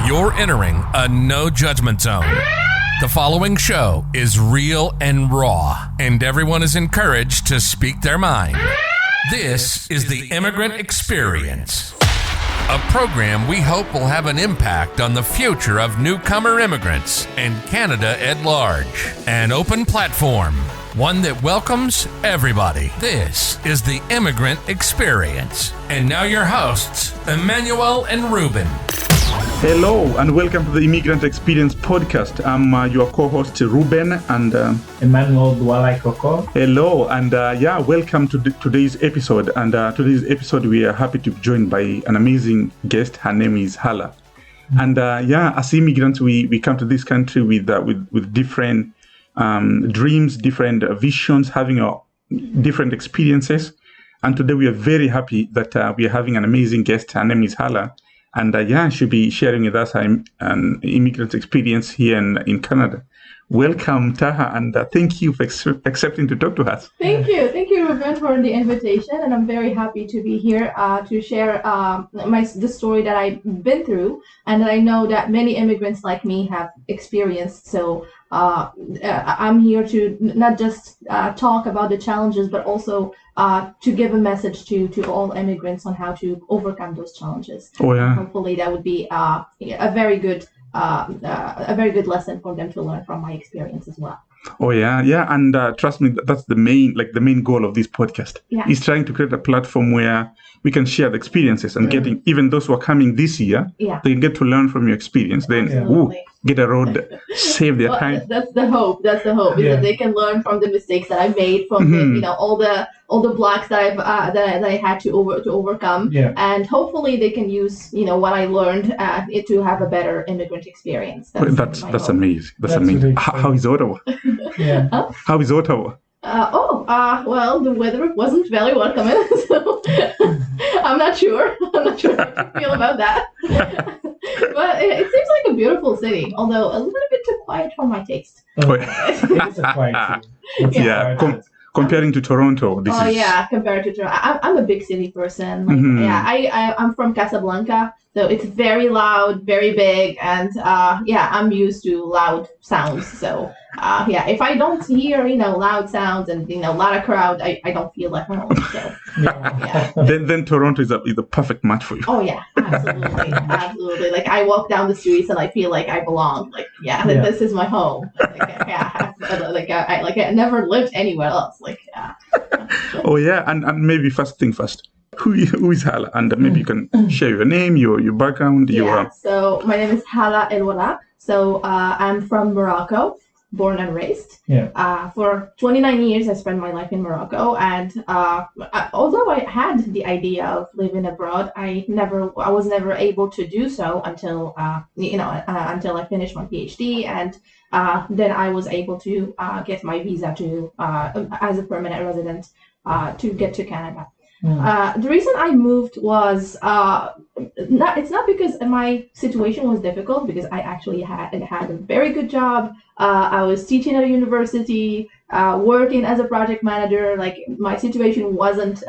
You're entering a no judgment zone. The following show is real and raw, and everyone is encouraged to speak their mind. This is the Immigrant Experience, a program we hope will have an impact on the future of newcomer immigrants and Canada at large. An open platform, one that welcomes everybody. This is the Immigrant Experience. And now your hosts, Emmanuel and Ruben. Hello and welcome to the Immigrant Experience podcast. I'm your co-host Ruben and Emmanuel Dualai Koko. Hello and welcome to today's episode. And today's episode we are happy to be joined by an amazing guest. Her name is Hala. And as immigrants we come to this country with different dreams, different visions, having different experiences. And today we are very happy that we are having an amazing guest. Her name is Hala. And she'll be sharing with us an immigrant experience here in Canada. Welcome, Taha, and thank you for accepting to talk to us. Thank you, Ruben, for the invitation, and I'm very happy to be here to share the story that I've been through, and that I know that many immigrants like me have experienced. So I'm here to not just talk about the challenges, but also to give a message to all immigrants on how to overcome those challenges. Oh yeah. Hopefully that would be a very good lesson for them to learn from my experience as well. Oh yeah, and trust me, that's the main goal of this podcast. Yeah. Is trying to create a platform where we can share the experiences and getting even those who are coming this year, they get to learn from your experience. Then get a road, save their time. That's the hope. Is that they can learn from the mistakes that I made, from all the blocks that I had to overcome, and hopefully they can use what I learned to have a better immigrant experience. That's amazing. That's amazing. Really How is Ottawa? How is Ottawa? Well, the weather wasn't very welcoming, so I'm not sure how to feel about that. But it seems like a beautiful city, although a little bit too quiet for my taste. It's a quiet city. Comparing to Toronto, compared to Toronto, I'm a big city person. I'm from Casablanca, so it's very loud, very big, and I'm used to loud sounds. So if I don't hear loud sounds and a lot of crowd, I don't feel at home. So Then Toronto is a perfect match for you. Oh yeah, absolutely. Like I walk down the streets and I feel like I belong. This is my home. I never lived anywhere else. Oh yeah, and maybe first thing first. Who is Hala? And maybe you can share your name, your background. So my name is Hala El-Wala. So I'm from Morocco, born and raised. For 29 years, I spent my life in Morocco, and although I had the idea of living abroad, I was never able to do so until until I finished my PhD, and then I was able to get my visa to as a permanent resident to get to Canada. The reason I moved was it's not because my situation was difficult, because I actually had a very good job. I was teaching at a university, working as a project manager. Like my situation wasn't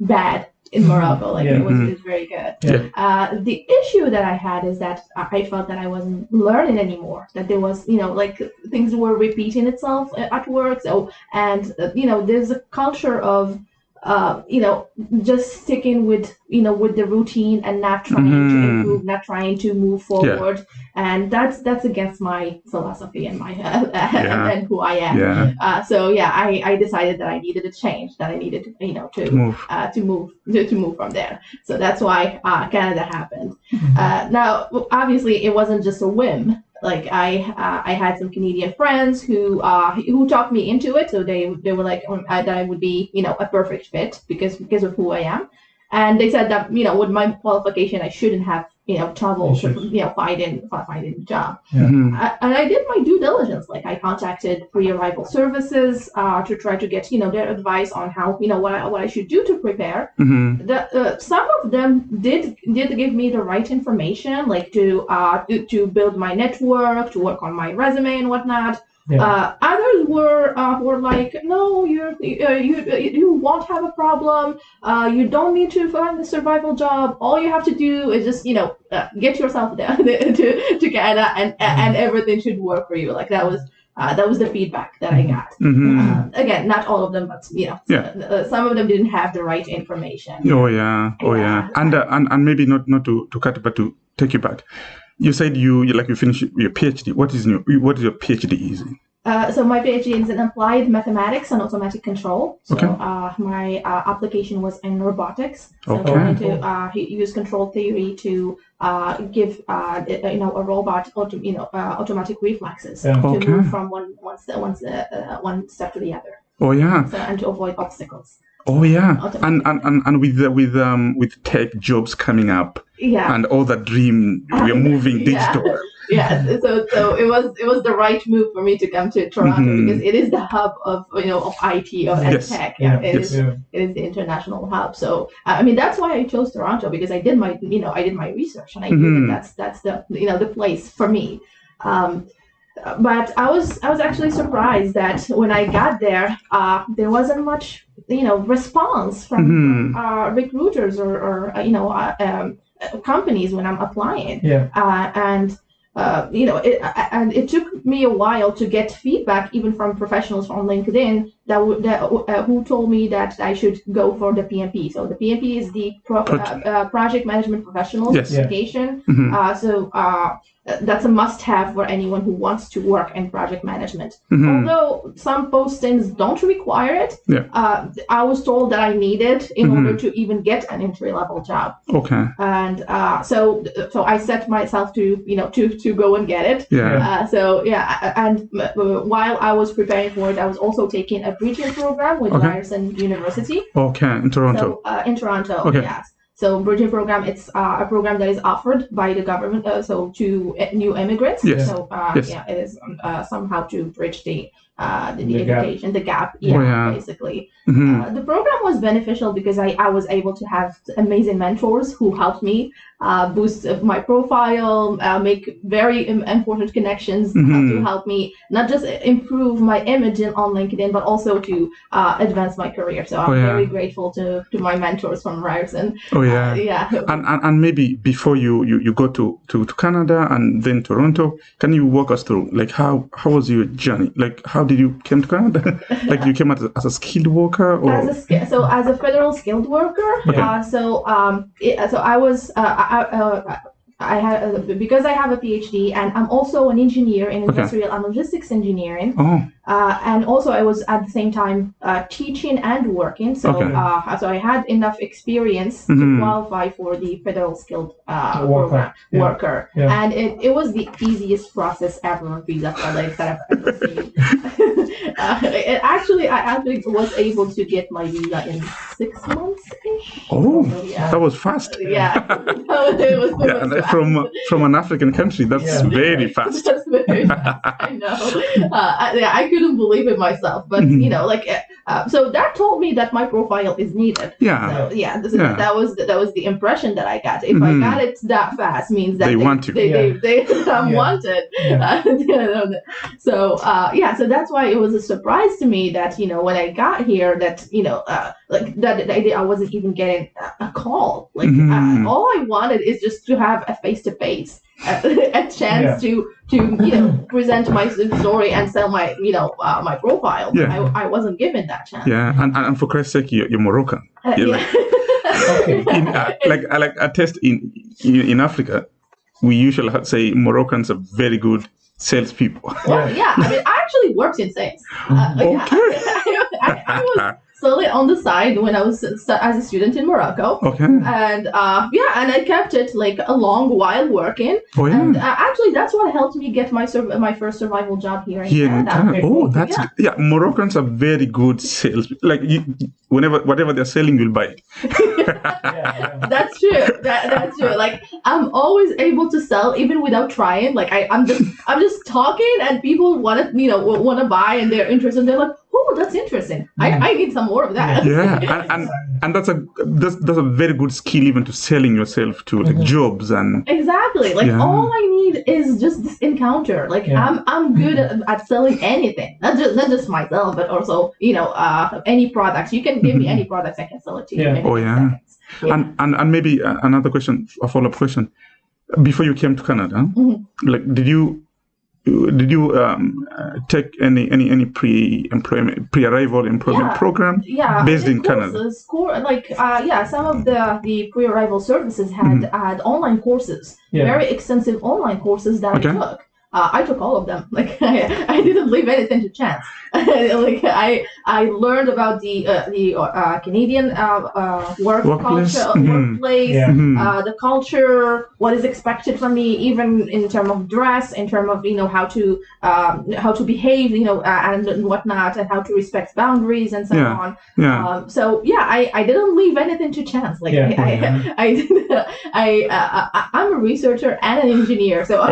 bad in Morocco. It was very good. The issue that I had is that I felt that I wasn't learning anymore. That there was things were repeating itself at work. So there's a culture of just sticking with the routine and not trying to improve, not trying to move forward, and that's against my philosophy and my and who I am. I decided that I needed a change, that I needed to move from there. So that's why Canada happened. Now, obviously, it wasn't just a whim. I had some Canadian friends who talked me into it, so they were like that I would be a perfect fit because of who I am, and they said that with my qualification I shouldn't have trouble finding a job. And I did my due diligence. I contacted Prearrival services to try to get their advice on how what I should do to prepare. Some of them did give me the right information, to build my network, to work on my resume and whatnot. Others were like, no, you won't have a problem. You don't need to find the survival job. All you have to do is just get yourself down to Canada, and everything should work for you. Like that was the feedback that I got. Again, not all of them, but some of them didn't have the right information. And maybe not to cut it, but to take you back. You said you finished your PhD. What is your PhD in? So my PhD is in applied mathematics and automatic control. So my application was in robotics. So I'm trying to use control theory to give a robot automatic reflexes to move from one step to the other. And to avoid obstacles. And with tech jobs coming up, and all that dream, we're moving digital. So it was the right move for me to come to Toronto because it is the hub of IT and tech. It is the international hub. So that's why I chose Toronto, because I did my research and I knew that's the place for me. But I was actually surprised that when I got there, there wasn't much response from recruiters or companies when I'm applying. And it took me a while to get feedback, even from professionals on LinkedIn who told me that I should go for the PMP. So the PMP is the Project Management Professional certification. So that's a must-have for anyone who wants to work in project management. Although some postings don't require it, I was told that I need it in order to even get an entry-level job. And so I set myself to go and get it. And while I was preparing for it, I was also taking a bridging program with Ryerson University. In Toronto. So, in Toronto, yes. So bridging program, it's a program that is offered by the government, to new immigrants. So it is somehow to bridge the education, the gap, basically. The program was beneficial because I was able to have amazing mentors who helped me boost my profile, make very important connections to help me not just improve my image on LinkedIn, but also to advance my career. So I'm very grateful to my mentors from Ryerson. And maybe before you go to Canada and then Toronto, can you walk us through how was your journey? How did you came to Canada? You came as a skilled worker, or as a federal skilled worker. I was I have because I have a PhD and I'm also an engineer in industrial and logistics engineering. And also I was at the same time teaching and working. So I had enough experience to qualify for the federal skilled worker. And it was the easiest process ever, visa that I've ever seen. I actually was able to get my visa in 6 months-ish. That was fast. It was fast. From an African country, that's very fast. That's very fast. I know. I couldn't believe it myself, but so that told me that my profile is needed. That was the impression that I got. If I got it that fast, means that they want to. I'm wanted. So that's why it was a surprise to me that when I got here that I wasn't even getting a call. All I wanted is just to have a face-to-face, a chance to present my story and sell my my profile. I wasn't given that chance. And for Christ's sake, you're Moroccan. I test in Africa, we usually say Moroccans are very good salespeople. I actually worked in sales. I was slowly on the side when I was as a student in Morocco. And and I kept it a long while working. And actually, that's what helped me get my first survival job here in Canada. Moroccans are very good sales. Whatever they're selling, you'll buy it. That's true. That's true. I'm always able to sell even without trying. I'm just talking, and people want to buy, and they're interested. And they're like, oh, that's interesting. I need some more of that. Yeah, and that's a very good skill even to selling yourself to like jobs and exactly. Like all I need is just this encounter. Like I'm good at selling anything, not just myself, but also any products. You can give me any products, I can sell it to you. Oh yeah. And maybe another question, a follow-up question. Before you came to Canada, like did you take any pre-arrival employment program based in Canada? Some of the pre-arrival services had online courses, very extensive online courses that I took. I took all of them. Like I didn't leave anything to chance. Like I learned about the Canadian workplace, the culture, what is expected from me, even in terms of dress, in terms of how to behave, and whatnot, and how to respect boundaries and so on. I didn't leave anything to chance. Like I'm a researcher and an engineer, so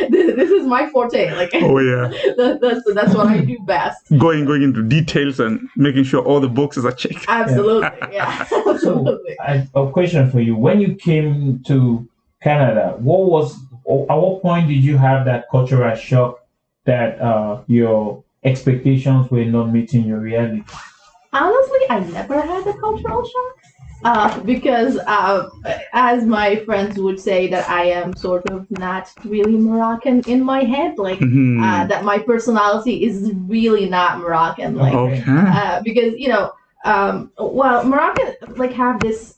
this is my forte. Like that's what I do best. Going into details and making sure all the boxes are checked. Absolutely, yeah. So, a question for you: when you came to Canada, at what point did you have that cultural shock that your expectations were not meeting your reality? Honestly, I never had a cultural shock. Because as my friends would say, that I am sort of not really Moroccan in my head, like that my personality is really not Moroccan, like because Moroccan like have this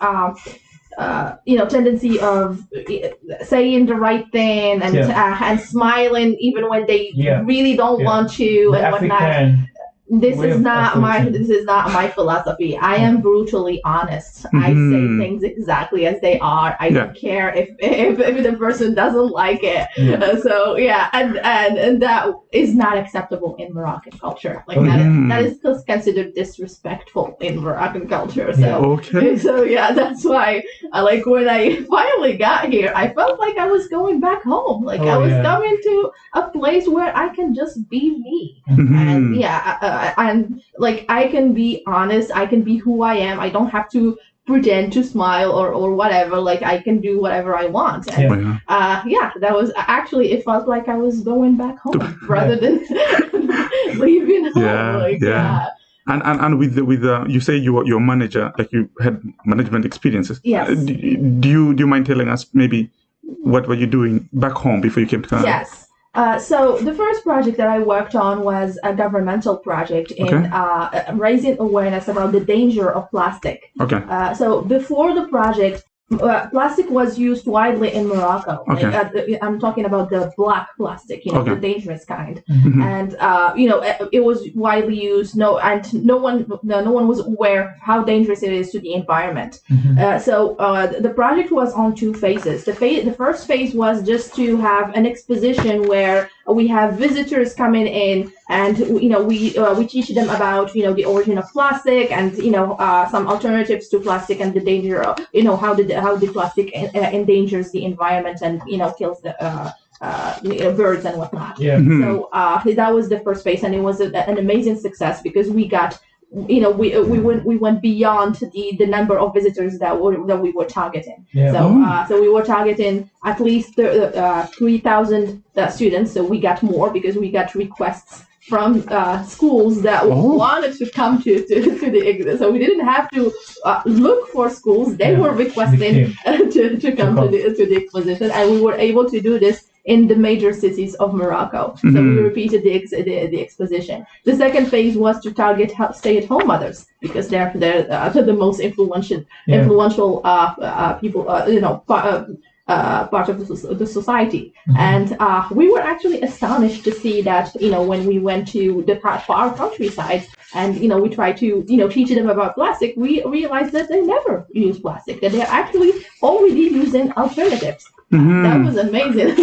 tendency of saying the right thing and smiling even when they really don't want to and whatnot. This is not my philosophy. I am brutally honest. I say things exactly as they are. I don't care if the person doesn't like it. And that is not acceptable in Moroccan culture. Like that is considered disrespectful in Moroccan culture. So that's why like when I finally got here, I felt like I was going back home. Like I was coming to a place where I can just be me. And like I can be honest, I can be who I am. I don't have to pretend to smile or whatever. Like I can do whatever I want. And that was actually, it felt like I was going back home rather than leaving home. And with you say your manager, like you had management experiences. Yes. Do you mind telling us maybe what were you doing back home before you came to Canada? Yes. So the first project that I worked on was a governmental project in raising awareness about the danger of plastic. So before the project, plastic was used widely in Morocco. I'm talking about the black plastic, the dangerous kind. And it was widely used. No one was aware how dangerous it is to the environment. So the project was on two phases. The first phase was just to have an exposition where we have visitors coming in, and we teach them about the origin of plastic and some alternatives to plastic and the danger of how the plastic endangers the environment and kills the birds and whatnot. So that was the first phase, and it was an amazing success because we got we went beyond the number of visitors that we were targeting. So we were targeting at least 3,000 students. So we got more because we got requests from schools that wanted to come to the exhibit. So we didn't have to look for schools; they were requesting to come to the exposition, and we were able to do this in the major cities of Morocco. So we repeated the exposition. The second phase was to target stay-at-home mothers because they're the most influential people, part of the society. And we were actually astonished to see that when we went to the far countryside and we tried to teach them about plastic, we realized that they never use plastic, that they're actually already using alternatives. That was amazing.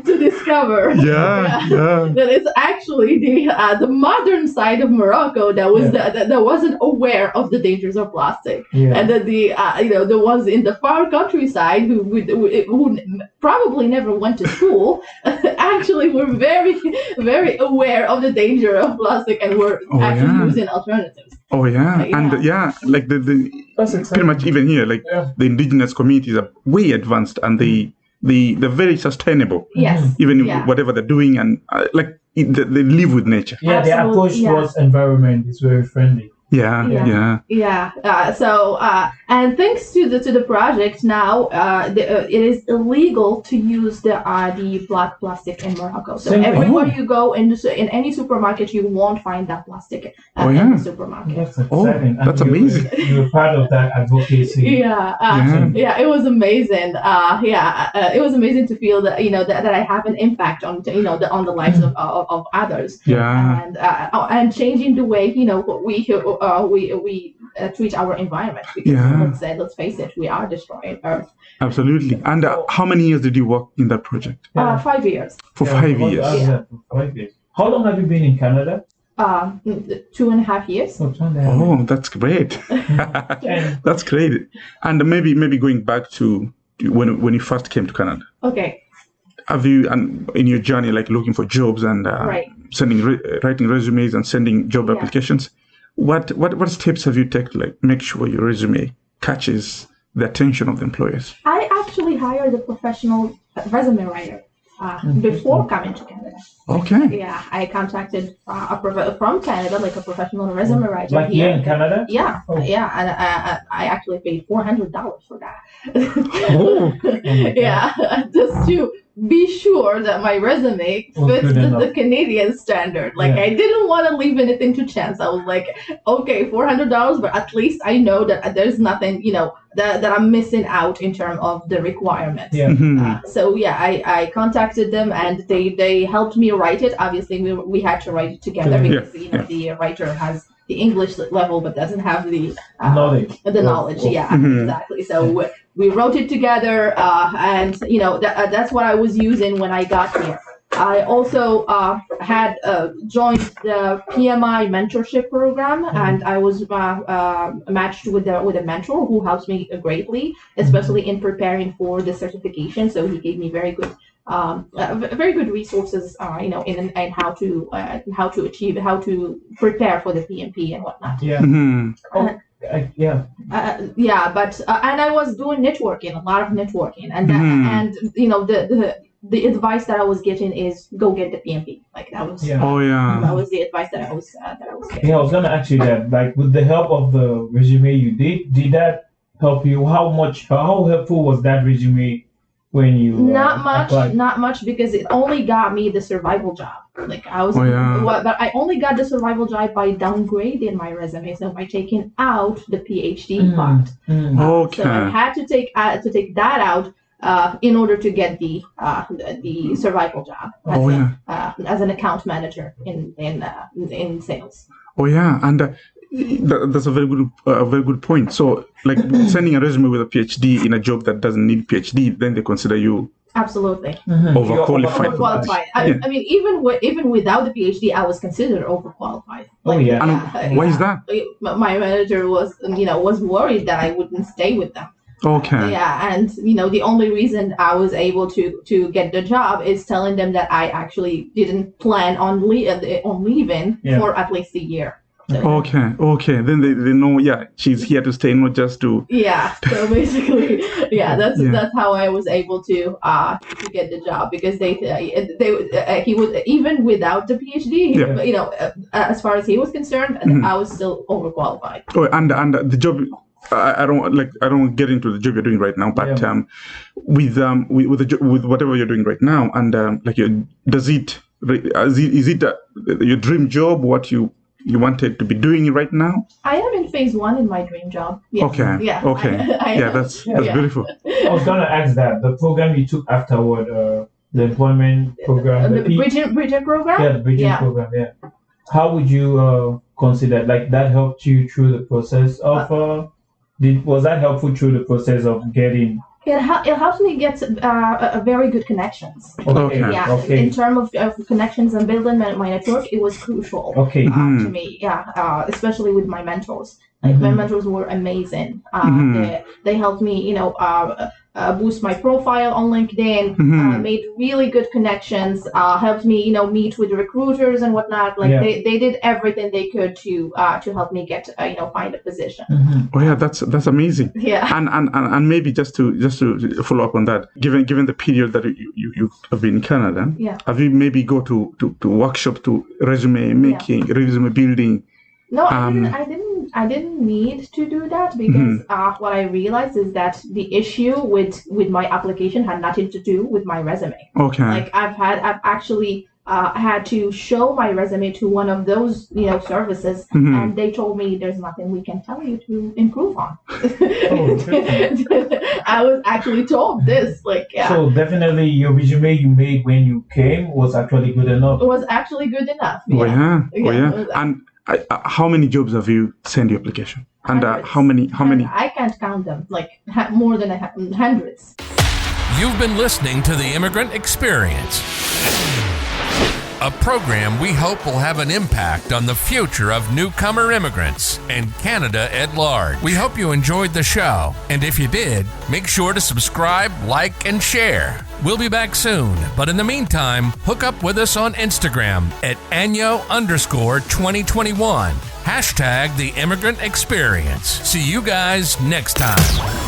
to discover. That it's actually the modern side of Morocco that was that wasn't aware of the dangers of plastic, and that the ones in the far countryside who probably never went to school actually were very, very aware of the danger of plastic and were using alternatives. Like the pretty much even here, like the indigenous communities are way advanced and they're very sustainable. Yes. Even whatever they're doing, and they live with nature. Yeah, their approach towards environment is very friendly. And thanks to the project now, it is illegal to use the black plastic in Morocco. So everywhere you go in any supermarket, you won't find that plastic in the supermarket. That's exciting. That's amazing. You're part of that advocacy. It was amazing. It was amazing to feel that that I have an impact on the lives of others. And changing the way we treat our environment, because let's face it, we are destroying Earth. Absolutely. And how many years did you work in that project? 5 years. For 5 years. 5 years. How long have you been in Canada? 2.5 years. Oh, that's great. That's great. And maybe going back to when you first came to Canada. Okay. Have you, in your journey, like looking for jobs and writing resumes and sending job applications, what steps have you taken to make sure your resume catches the attention of the employers? I actually hired a professional resume writer before coming to Canada. Okay. Yeah, I contacted from Canada, like a professional resume writer. Like here in Canada? Yeah, and I actually paid $400 for that. Just to be sure that my resume fits the Canadian standard. I didn't want to leave anything to chance. I was like, okay, $400, but at least I know that there's nothing, that I'm missing out in terms of the requirement. I contacted them and they helped me write it. Obviously, we had to write it together because the writer has the English level but doesn't have the knowledge. Exactly. So we wrote it together, and that's what I was using when I got here. I also had joined the PMI mentorship program, and I was matched with a mentor who helps me greatly, especially in preparing for the certification. So he gave me very good resources, in how to prepare for the PMP and whatnot. But I was doing networking, a lot of networking, and the advice that I was getting is go get the PMP. That was that was the advice that I was getting. I was gonna ask you that, with the help of the resume you did that help you? How helpful was that resume when you not much, because it only got me the survival job. But I only got the survival job by downgrading my resume, so by taking out the PhD part. So I had to take that out in order to get the survival job as an account manager in sales. And that's a very good point. So, sending a resume with a PhD in a job that doesn't need PhD, then they consider you absolutely overqualified. I mean, even without the PhD, I was considered overqualified. Why is that? My manager was worried that I wouldn't stay with them. Okay. And the only reason I was able to get the job is telling them that I actually didn't plan on leaving for at least a year. So, okay. Then they know. She's here to stay, not just to. So basically, that's how I was able to get the job, because he was, even without the PhD, as far as he was concerned, I was still overqualified. And the job. I don't get into the job you're doing right now, but with whatever you're doing right now, and is it your dream job? What you wanted to be doing right now? I am in phase 1 in my dream job. Yes. Okay. That's beautiful. I was gonna ask that the program you took afterward, the employment program, the bridging program. Yeah, the bridging program. Yeah. How would you consider that helped you through the process of? Was that helpful through the process of getting It helps me get a very good connections. Okay. Yeah, in terms of connections and building my network, it was crucial to me. Yeah, especially with my mentors. Like my mentors were amazing. They helped me, boost my profile on LinkedIn. Made really good connections. Helped me, meet with recruiters and whatnot. Like they did everything they could to help me get, find a position. Oh yeah, that's amazing. Yeah. And maybe just to follow up on that, given the period that you have been in Canada, have you maybe go to workshop to resume making, resume building? No, I didn't need to do that because what I realized is that the issue with my application had nothing to do with my resume. Okay. Like I've actually had to show my resume to one of those services, and they told me there's nothing we can tell you to improve on. I was actually told this, So definitely your resume you made when you came was actually good enough. It was actually good enough. Oh yeah. And how many jobs have you sent your application? And how many? I can't count them. Like more than hundreds. You've been listening to the Immigrant Experience, a program we hope will have an impact on the future of newcomer immigrants and Canada at large. We hope you enjoyed the show, and if you did, make sure to subscribe, like, and share. We'll be back soon, but in the meantime, hook up with us on Instagram at Anyo_2021. # the Immigrant Experience. See you guys next time.